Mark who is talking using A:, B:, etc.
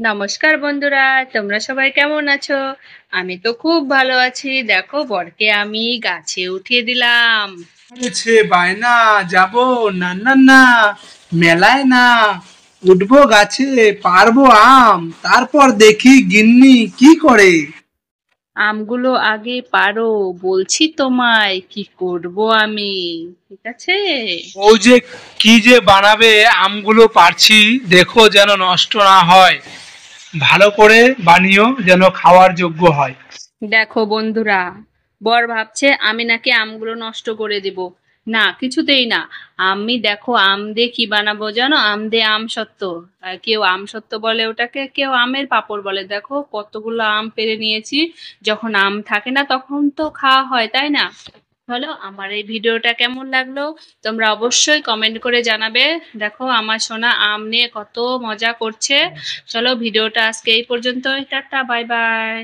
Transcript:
A: নমস্কার বন্ধুরা, তোমরা সবাই কেমন আছো? আমি তো খুব ভালো আছি। দেখো বরকে আমি গাছে উঠিয়ে দিলাম।
B: করেছে বায়না যাব না না না মেলায় না উঠবো গাছে পারবো আম তারপর দেখি গিন্নি কি করে।
A: আমগুলো আগে পারো, বলছি তোমায় কি করব আমি। ঠিক আছে?
B: ও যে কি যে বানাবে আমগুলো পারছি দেখো যেন নষ্ট না হয়, ভালো করে বানিও যেন খাওয়ার যোগ্য হয়।
A: দেখো বন্ধুরা, বর ভাবছে আমি নাকি আমগুলো নষ্ট করে দিব। না, কিছুতেই না। আমি দেখো আম দিয়ে কি বানাবো জানো? আম দিয়ে আমসত্ত্ব। কেউ আমসত্ত্ব বলে ওটাকে, কেউ আমের পাঁপড় বলে। দেখো কতগুলো আম পেড়ে নিয়েছি। যখন আম থাকে না তখন তো খাওয়া হয়, তাই না? বলো, আমার এই ভিডিওটা কেমন লাগলো তোমরা অবশ্যই কমেন্ট করে জানাবে। দেখো আমার সোনা আম নিয়ে কত মজা করছে। চলো, ভিডিওটা আজকে এই পর্যন্তই। Tata, bye bye.